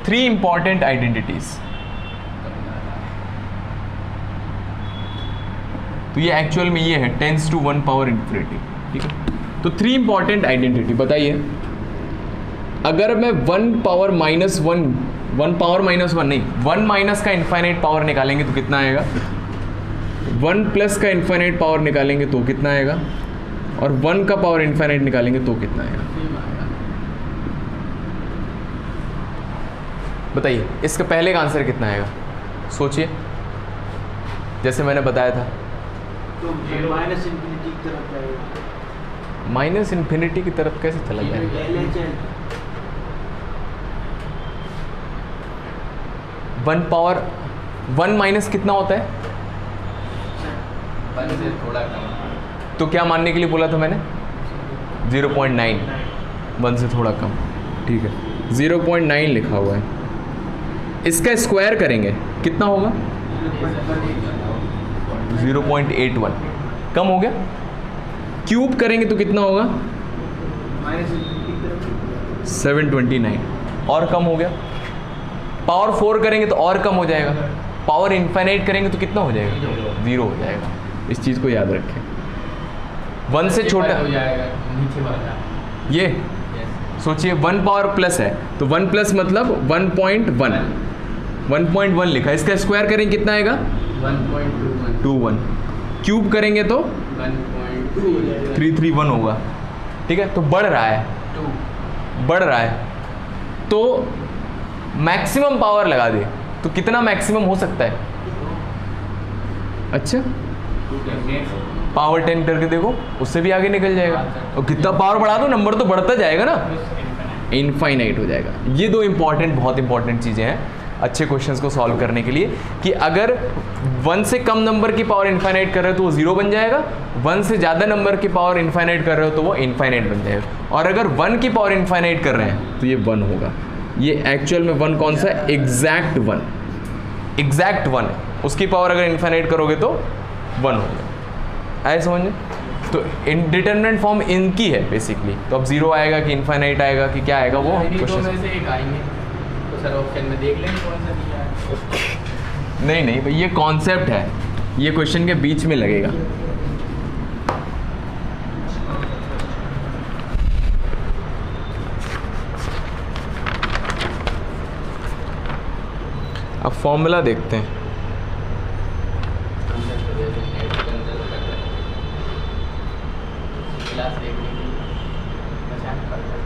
3 इंपॉर्टेंट आइडेंटिटीज़, तो ये एक्चुअल में ये है टेंस टू 1 पावर इन्फिनिटी। ठीक है, तो 3 इंपॉर्टेंट आइडेंटिटी बताइए। अगर मैं 1 पावर -1 नहीं, 1 माइनस का इन्फाइनाइट पावर निकालेंगे तो कितना आएगा, 1 प्लस का इन्फाइनाइट पावर निकालेंगे तो कितना आएगा, और 1 का पावर इन्फाइनाइट निकालेंगे तो कितना आएगा, बताइए। इसका पहले का आंसर कितना आएगा, सोचिए, जैसे मैंने बताया था। तो माइनस इन्फिनिटी की तरफ जाएगा। माइनस इन्फिनिटी की तरफ कैसे चला जाएगा, LHL 1 पावर 1 माइनस कितना होता है, 1 से थोड़ा कम। तो क्या मानने के लिए बोला था मैंने, 0.9, 1 से थोड़ा कम। ठीक है, 0.9 लिखा हुआ है। इसका स्क्वायर करेंगे कितना होगा, 0.81, कम हो गया। क्यूब करेंगे तो कितना होगा, माइनस इन्फिनिटी की तरफ 729, और कम हो गया। पावर 4 करेंगे तो और कम हो जाएगा। पावर इन्फाइनाइट करेंगे तो कितना हो जाएगा, 0 हो जाएगा। इस चीज़ को याद रखें। 1 से छोटा हो जाएगा नीचे वाला, ये सोचिए 1 पावर प्लस है तो 1 प्लस मतलब 1.1 लिखा है। इसका स्क्वायर करेंगे कितना आएगा, 1.21, क्यूब करेंगे तो 1.2, 331 होगा। ठीक है, तो बढ़ रहा है, 2, बढ़ रहा है। तो मैक्सिमम पावर लगा दे तो कितना मैक्सिमम हो सकता है, अच्छा, 2 पावर 10 करके देखो, उससे भी आगे निकल जाएगा। और कितना पावर बढ़ा दो नंबर तो बढ़ता जाएगा ना, इनफाइनाइट हो जाएगा। ये दो इंपॉर्टेंट, बहुत इंपॉर्टेंट चीज़ें हैं अच्छे क्वेश्चंस को सॉल्व करने के लिए, कि अगर 1 से कम नंबर की पावर इनफाइनाइट कर रहे हो तो वो 0 बन जाएगा, 1 से ज़्यादा नंबर की पावर इनफाइनाइट कर रहे हो तो वो इनफाइनाइट बन जाएगा, और अगर 1 की पावर इनफाइनाइट कर रहे हैं तो ये 1 होगा। ये एक्चुअल में 1 कौन सा है? Exact 1, exact 1। उसकी पावर अगर इनफाइनाइट करोगे तो 1 होगा। आए समझ में? तो इंडिटरमिनेंट फॉर्म इनकी है बेसिकली। तो अब 0 आएगा कि इनफाइनाइट आएगा कि क्या आएगा वो क्वेश्चन में से एक आएंगे, तो सर ऑप्शन में देख लेंगे कौन सा दिया है। नहीं नहीं भाई, ये कॉन्सेप्ट है, ये क्वेश्चन के बीच में लगेगा। अब फॉर्मूला देखते हैं। क्लास देखने के लिए पहचान पड़ता है।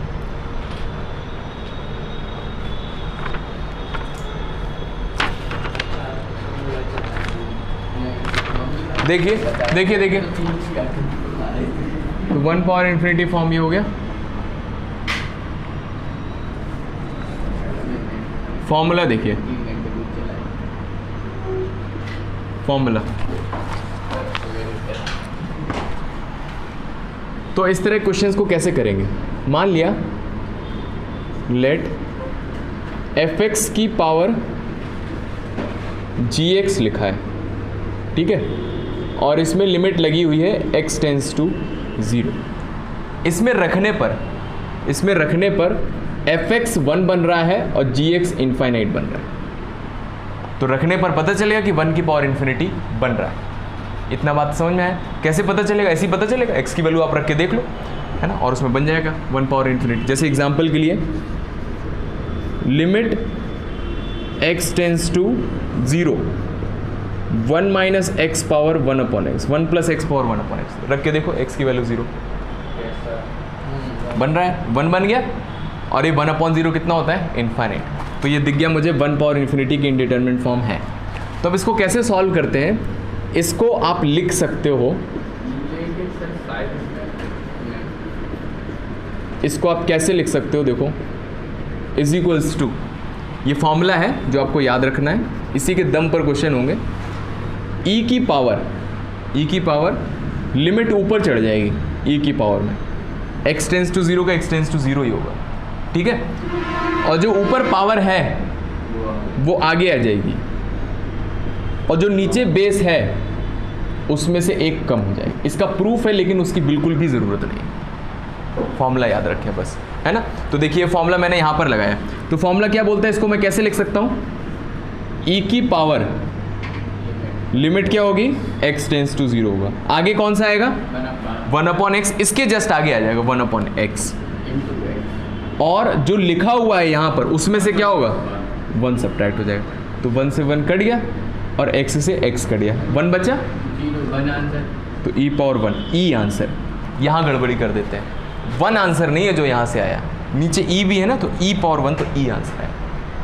देखिए देखिए देखिए, तो 1 पावर इन्फिनिटी फॉर्म ये हो गया। फॉर्मूला देखिए, फॉर्मूला तो इस तरह क्वेश्चंस को कैसे करेंगे? मान लिया लेट fx की पावर gx लिखा है, ठीक है, और इसमें लिमिट लगी हुई है x टेंस टू 0। इसमें रखने पर fx 1 बन रहा है और gx इनफाइनाइट बन रहा है। तो रखने पर पता चलेगा कि 1 की पावर इन्फिनिटी बन रहा है। इतना बात समझ में आया? कैसे पता चलेगा? ऐसे ही पता चलेगा, x की वैल्यू आप रख के देख लो, है ना, और उसमें बन जाएगा 1 पावर इन्फिनिटी। जैसे एग्जांपल के लिए limit x tends to 0 1 minus X power 1 upon X, 1 plus X power 1 upon X, रख के देखो x की वैल्यू 0 बन रहा है, 1 बन गया, और ये 1 अपॉन 0 कितना होता है? इनफाइनाइट। तो ये दिख गया मुझे 1 पावर इन्फिनिटी की इंडिटरमिनेंट फॉर्म है। तो अब इसको कैसे सॉल्व करते हैं? इसको आप लिख सकते हो, इसको आप कैसे लिख सकते हो? देखो, इज इक्वल्स टू, ये फॉर्मूला है जो आपको याद रखना है, इसी के दम पर क्वेश्चन होंगे। e की पावर लिमिट ऊपर चढ़ जाएगी e की पावर में, x टेंस टू 0 का x टेंस टू 0 ही होगा, ठीक है, और जो ऊपर पावर है वो आगे आ जाएगी, और जो नीचे बेस है उसमें से एक कम हो जाए। इसका प्रूफ है लेकिन उसकी बिल्कुल भी ज़रूरत नहीं, फॉर्मूला याद रखें बस, है ना। तो देखिए फॉर्मूला मैंने यहाँ पर लगाया, तो फॉर्मूला क्या बोलता है? इसको मैं कैसे लिख सकता हूँ? e की पावर लिमिट क्या होगी? x टेंस टू 0 होगा, आगे कौन सा आएगा? 1 अपॉन एक्स, इसके जस्ट आगे आ जाएगा 1 अपॉन एक्स, और जो लिखा हुआ है यहाँ पर उसमें से क्या होगा? 1 सब्ट्रैक्ट हो जाएगा, तो 1 से 1 कट गया और x से x कट गया, 1 बचा, 1 आंसर, तो e पावर 1, e आंसर। यहाँ गड़बड़ी कर देते हैं, 1 आंसर नहीं है जो यहाँ से आया, नीचे e भी है ना, तो e पावर 1 तो e आंसर है।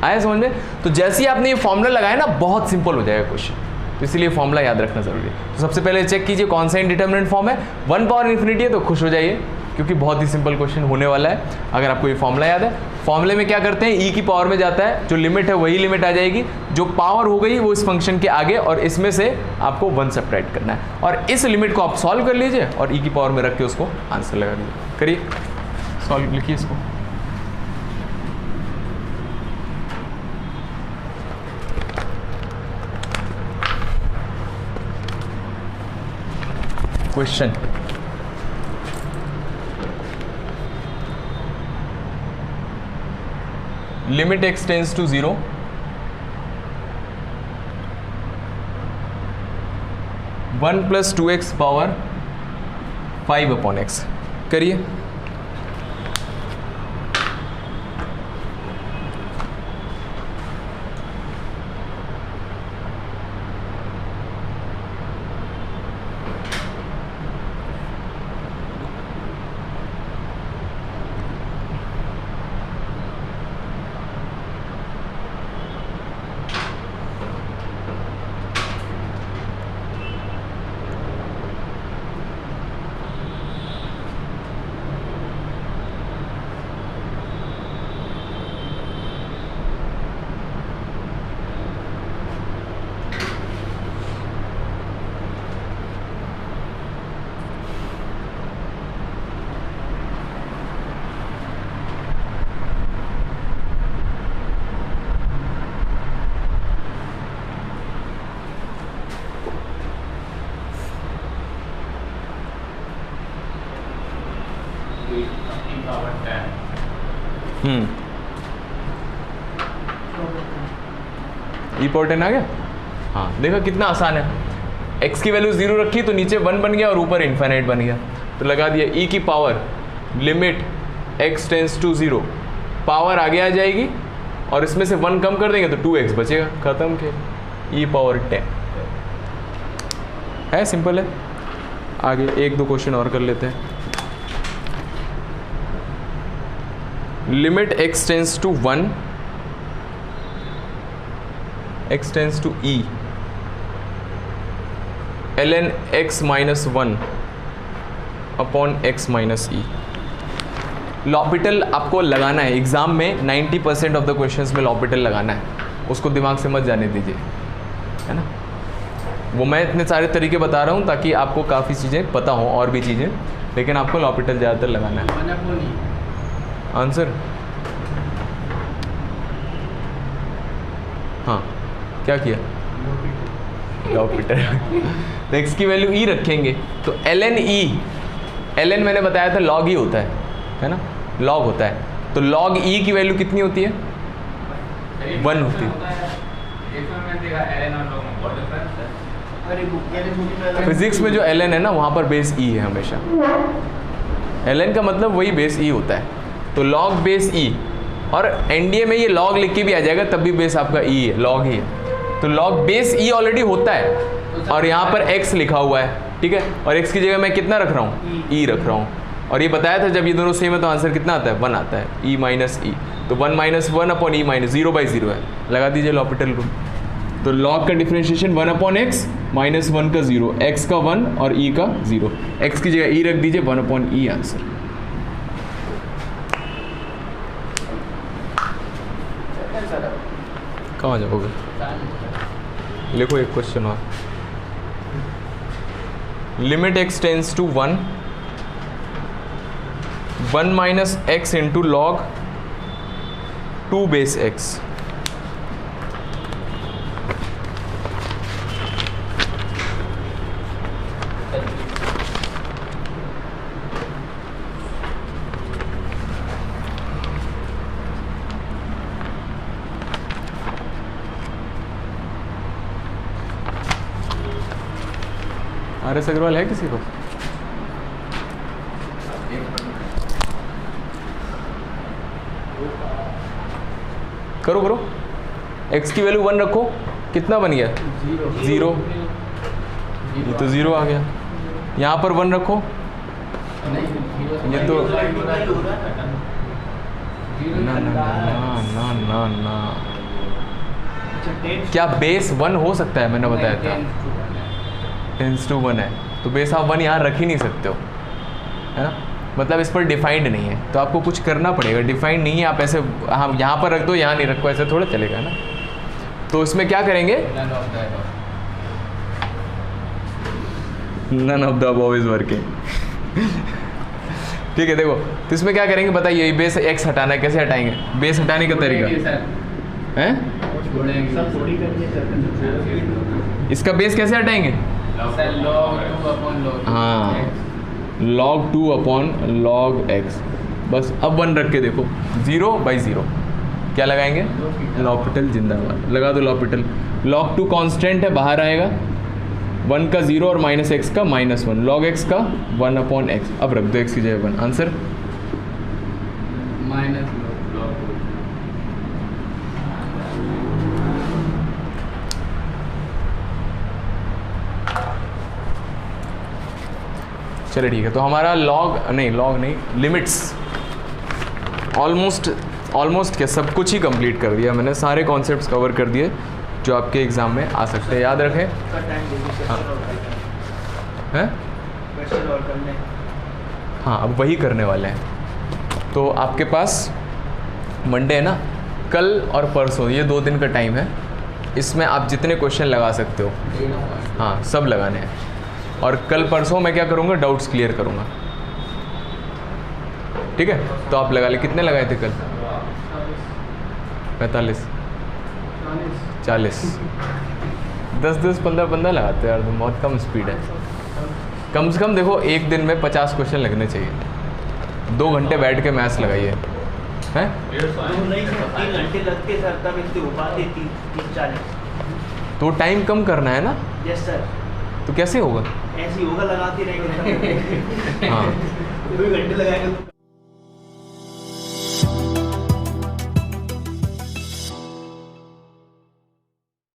आया समझ में? तो जैसे ही आपने ये फॉर्मूला लगाया ना, बहुत सिंपल हो जाएगा क्वेश्चन, तो इसलिए फॉर्मूला याद रखना जरूरी है। तो सबसे पहले चेक कीजिए कौन सा इंडिटरमिनेंट फॉर्म है। 1 पावर इन्फिनिटी है तो खुश हो जाइए, क्योंकि बहुत ही सिंपल क्वेश्चन होने वाला है अगर आपको ये फॉर्मूला याद है। फॉर्मूले में क्या करते हैं? e की पावर में जाता है, जो लिमिट है वही लिमिट आ जाएगी, जो पावर हो गई वो इस फंक्शन के आगे, और इसमें से आपको 1 सब्ट्रैक्ट करना है, और इस लिमिट को आप सॉल्व कर लीजिए और e की पावर में रख के उसको आंसर लगा दीजिए। करिए सॉल्व, लिखिए इसको। Question, limit x tends to 0 1 plus 2x power 5 upon X, करिए। ई पावर 10 आ गया। हाँ देखो कितना आसान है, x की वैल्यू 0 रखी तो नीचे 1 बन गया और ऊपर इन्फिनिट बन गया, तो लगा दिया e की power limit x tends to 0, power आगे आ जाएगी और इसमें से 1 कम कर देंगे तो 2x बचेगा, खत्म के e पावर 10 है। सिंपल है। आगे 1-2 क्वेश्चन और कर लेते हैं। Limit x tends to 1 x tends to e ln x minus 1 upon x minus e। L'Hopital आपको लगाना है एग्जाम में, 90% ऑफ द क्वेश्चंस में लॉपिटल लगाना है, उसको दिमाग से मत जाने दीजिए, है ना। वो मैं इतने सारे तरीके बता रहा हूँ ताकि आपको काफ़ी चीज़ें पता हो और भी चीज़ें, लेकिन आपको लॉपिटल ज़्यादातर लगाना है। आंसर हाँ क्या किया, लॉपिटल। तो x की वैल्यू e रखेंगे तो ln e, ln मैंने बताया था log e होता है ना, log होता है, तो log e की वैल्यू कितनी होती है, 1 होती है। फिजिक्स में जो ln है ना वहाँ पर बेस e है हमेशा, ln का मतलब वही बेस e होता है, तो log बेस e, और एनडीए में ये log लिख के भी आ जाएगा तब भी बेस आपका e है, log ही है, तो log बेस e ऑलरेडी होता है और यहाँ पर x लिखा हुआ है, ठीक है, और x की जगह मैं कितना रख रहा हूँ, e रख रहा हूँ, और ये बताया था जब ये दोनों सेम है तो आंसर कितना आता है, 1 आता है, e माइनस e, तो 1 माइनस 1 अपॉन e माइनस 0/0 है, लगा दीजिए लॉपिटल रूल। तो log का डिफरेंशिएशन 1 अपॉन x माइनस 1 का 0, x का 1 और e का 0, x की जगह e रख दीजिए, 1 अपॉन e आंसर। कहाँ जाओगे, लिखो एक क्वेश्चन और। Limit x tends to 1 minus x into log 2 base x। RS Agarwal है किसी को? करो करो, x की वैल्यू 1 रखो, कितना बन गया, 0, ये तो 0 आ गया, यहाँ पर 1 रखो, ये तो ना ना ना ना ना ना, क्या बेस 1 हो सकता है, मैंने बताया था टेंस टू 1 है, तो बेस आप 1 यहाँ रख ही नहीं सकते हो, है ना, मतलब इस पर डिफाइंड नहीं है, तो आपको कुछ करना पड़ेगा, डिफाइंड नहीं है, आप ऐसे हम यहाँ पर रख दो, यहाँ नहीं रखो, ऐसे थोड़ा चलेगा ना। तो इसमें क्या करेंगे, none of the above is working. ठीक है, देखो तो इसमें क्या करेंगे बताइए, बेस x हटाना है, कैसे हटाएंगे, बेस हटाने का तरीका है, इसका बेस कैसे हटाएंगे, हाँ log 2 अपॉन log x, बस अब 1 रख के देखो, 0/0 क्या लगाएंगे, लॉपिटल जिंदाबाद, लगा दो लॉपिटल। log 2 कांस्टेंट है, बाहर आएगा, 1 का 0 और माइनस x का -1, log x का 1 अपॉन x, अब रख दो x की जगह 1, आंसर माइनस चलिए ठीक है। तो हमारा लॉग नहीं लिमिट्स ऑलमोस्ट क्या सब कुछ ही कंप्लीट कर दिया मैंने, सारे कॉन्सेप्ट्स कवर कर दिए जो आपके एग्ज़ाम में आ सकते हैं, याद रखें। हैं हाँ अब वही करने वाले हैं। तो आपके पास मंडे है ना, कल और परसों ये 2 दिन का टाइम है, इसमें आप जितने क्वेश्चन लगा सकते हो, हाँ सब लगाने हैं, और कल परसों मैं क्या करूँगा, डाउट्स क्लियर करूँगा, ठीक है। तो आप लगा ले, कितने लगाए थे कल, 45 40 10 15 लगाते हैं यार, तुम बहुत कम स्पीड है। कम से कम देखो एक दिन में 50 क्वेश्चन लगने चाहिए, 2 घंटे बैठ के मैथ्स लगाइए, हैं? 150 नहीं सर 3 घंटे लगते सर तब इतने हो पाते 30-40। तो टाइम कम करना है ना, यस सर, तो कैसे होगा? ऐसे ही होगा लगाते रहेंगे। हाँ 2 घंटे लगाएंगे तो